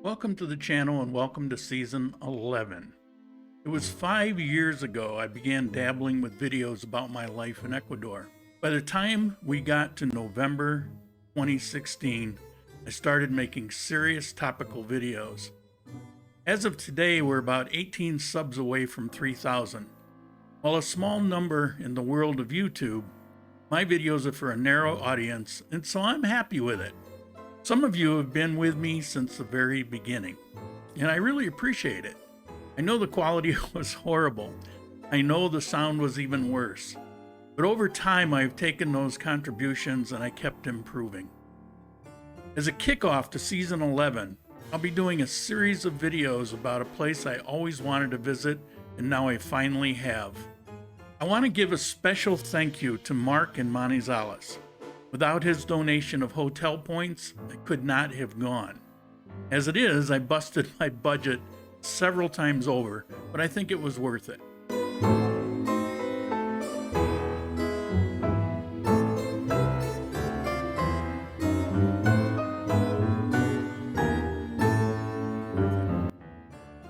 Welcome to the channel and welcome to season 11. It was 5 years ago I began dabbling with videos about my life in Ecuador. By the time we got to November 2016, I started making serious topical videos. As of today, we're about 18 subs away from 3,000. While a small number in the world of YouTube, my videos are for a narrow audience, and so I'm happy with it. Some of you have been with me since the very beginning, and I really appreciate it. I know the quality was horrible. I know the sound was even worse. But over time, I've taken those contributions and I kept improving. As a kickoff to season 11, I'll be doing a series of videos about a place I always wanted to visit, and now I finally have. I want to give a special thank you to Mark in Manizales. Without his donation of hotel points, I could not have gone. As it is, I busted my budget several times over, but I think it was worth it.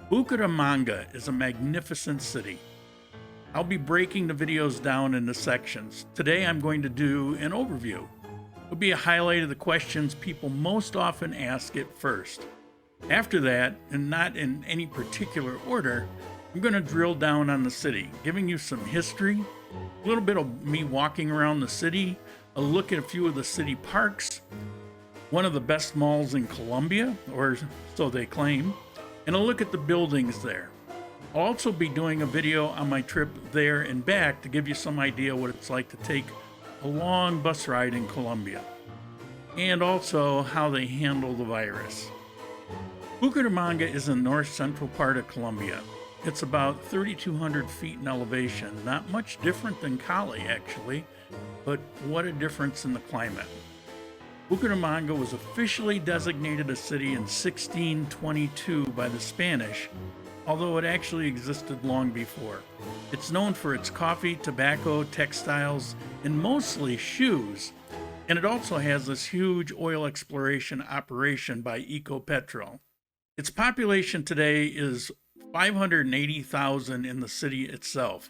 Bucaramanga is a magnificent city. I'll be breaking the videos down into sections. Today I'm going to do an overview. It'll be a highlight of the questions people most often ask at first. After that, and not in any particular order, I'm going to drill down on the city, giving you some history, a little bit of me walking around the city, a look at a few of the city parks, one of the best malls in Colombia, or so they claim, and a look at the buildings there. I'll also be doing a video on my trip there and back to give you some idea what it's like to take a long bus ride in Colombia, and also how they handle the virus. Bucaramanga is in the north central part of Colombia. It's about 3,200 feet in elevation, not much different than Cali actually, but what a difference in the climate. Bucaramanga was officially designated a city in 1622 by the Spanish, although it actually existed long before. It's known for its coffee, tobacco, textiles, and mostly shoes, and it also has this huge oil exploration operation by Ecopetrol. Its population today is 580,000 in the city itself.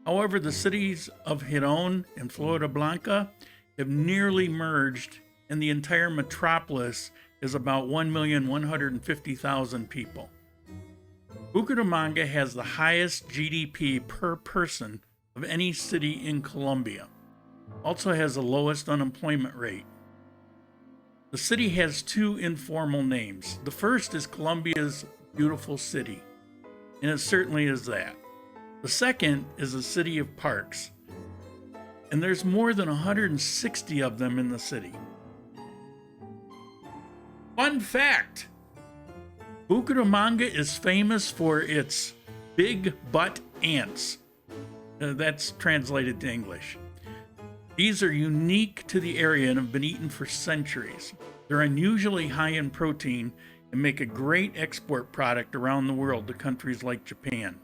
However, the cities of Girón and Floridablanca have nearly merged, and the entire metropolis is about 1,150,000 people. Bucaramanga has the highest GDP per person of any city in Colombia. Also has the lowest unemployment rate. The city has two informal names. The first is Colombia's beautiful city, and it certainly is that. The second is a city of parks, and there's more than 160 of them in the city. Fun fact! Bucaramanga is famous for its big butt ants. That's translated to English. These are unique to the area and have been eaten for centuries. They're unusually high in protein and make a great export product around the world to countries like Japan.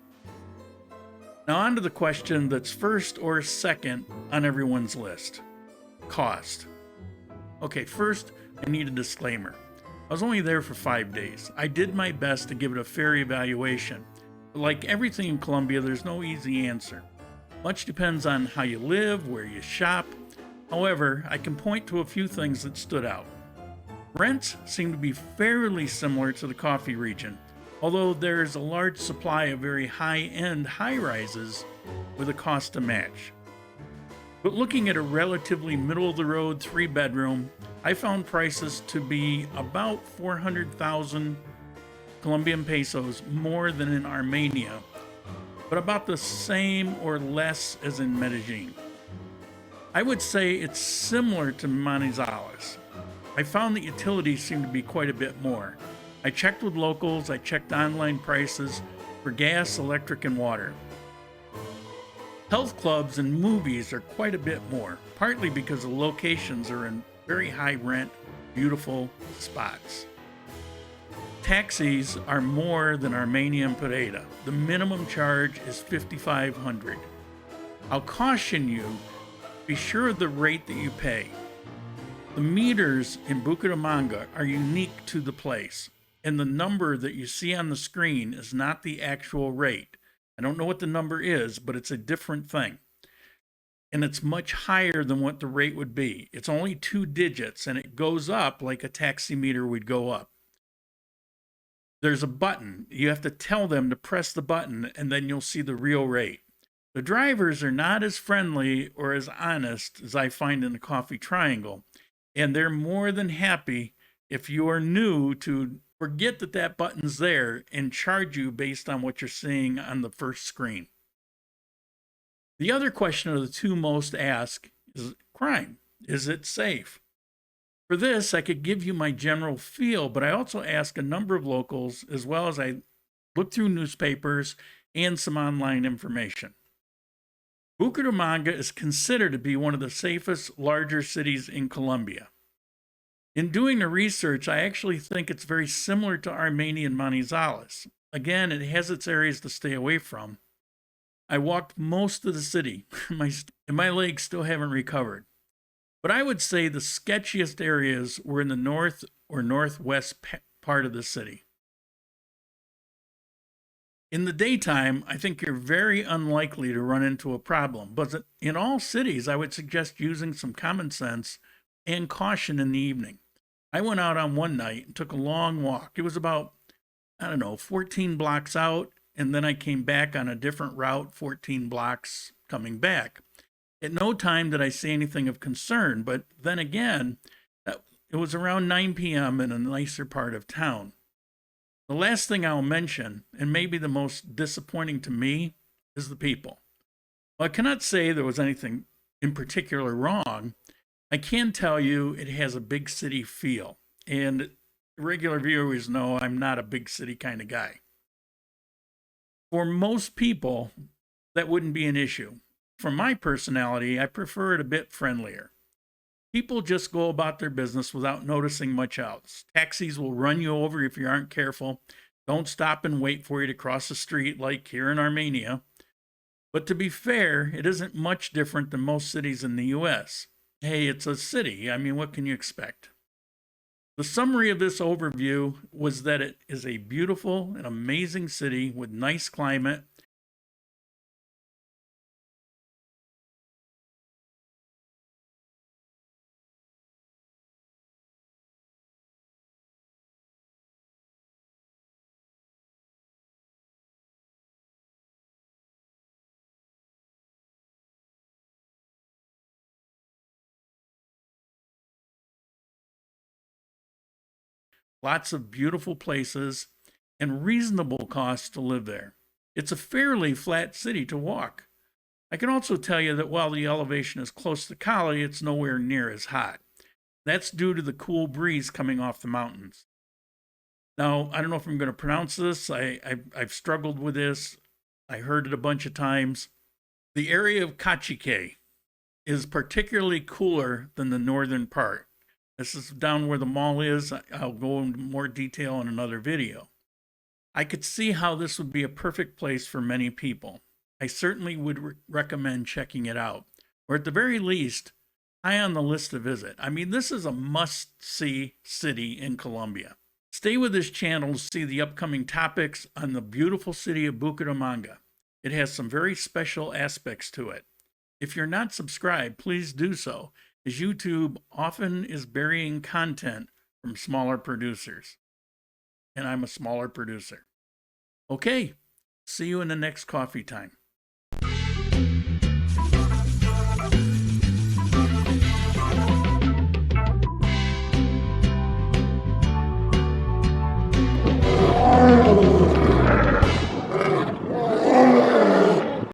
Now on to the question that's first or second on everyone's list. Cost. Okay, first I need a disclaimer. I was only there for 5 days. I did my best to give it a fair evaluation. But like everything in Colombia, there's no easy answer. Much depends on how you live, where you shop. However, I can point to a few things that stood out. Rents seem to be fairly similar to the coffee region, although there is a large supply of very high-end high-rises with a cost to match. But looking at a relatively middle-of-the-road 3-bedroom, I found prices to be about 400,000 Colombian pesos more than in Armenia, but about the same or less as in Medellin. I would say it's similar to Manizales. I found the utilities seem to be quite a bit more. I checked with locals, I checked online prices for gas, electric, and water. Health clubs and movies are quite a bit more, partly because the locations are in very high rent, beautiful spots. Taxis are more than Armenia and Pereira. The minimum charge is $5,500. I'll caution you, be sure of the rate that you pay. The meters in Bucaramanga are unique to the place. And the number that you see on the screen is not the actual rate. I don't know what the number is, but it's a different thing. And it's much higher than what the rate would be. It's only 2 digits, and it goes up like a taximeter would go up. There's a button. You have to tell them to press the button, and then you'll see the real rate. The drivers are not as friendly or as honest as I find in the Coffee Triangle, and they're more than happy if you are new to forget that that button's there and charge you based on what you're seeing on the first screen. The other question of the two most asked is crime. Is it safe? For this, I could give you my general feel, but I also ask a number of locals as well as I look through newspapers and some online information. Bucaramanga is considered to be one of the safest larger cities in Colombia. In doing the research, I actually think it's very similar to Armenian Manizales. Again, it has its areas to stay away from. I walked most of the city, and my legs still haven't recovered. But I would say the sketchiest areas were in the north or northwest part of the city. In the daytime, I think you're very unlikely to run into a problem, but in all cities, I would suggest using some common sense and caution in the evening. I went out on one night and took a long walk. It was about, 14 blocks out, and then I came back on a different route, 14 blocks coming back. At no time did I see anything of concern, but then again, it was around 9 p.m. in a nicer part of town. The last thing I'll mention, and maybe the most disappointing to me, is the people. While I cannot say there was anything in particular wrong, I can tell you it has a big city feel, and regular viewers know I'm not a big city kind of guy. For most people, that wouldn't be an issue. For my personality, I prefer it a bit friendlier. People just go about their business without noticing much else. Taxis will run you over if you aren't careful. Don't stop and wait for you to cross the street like here in Armenia. But to be fair, it isn't much different than most cities in the US. Hey, it's a city. I mean, what can you expect? The summary of this overview was that it is a beautiful and amazing city with nice climate. Lots of beautiful places, and reasonable costs to live there. It's a fairly flat city to walk. I can also tell you that while the elevation is close to Cali, it's nowhere near as hot. That's due to the cool breeze coming off the mountains. Now, I don't know if I'm going to pronounce this. I've struggled with this. I heard it a bunch of times. The area of Cachique is particularly cooler than the northern part. This is down where the mall is. I'll go into more detail in another video. I could see how this would be a perfect place for many people. I certainly would recommend checking it out, or at the very least, high on the list to visit. I mean, this is a must-see city in Colombia. Stay with this channel to see the upcoming topics on the beautiful city of Bucaramanga. It has some very special aspects to it. If you're not subscribed, please do so, as YouTube often is burying content from smaller producers. And I'm a smaller producer. Okay, see you in the next coffee time.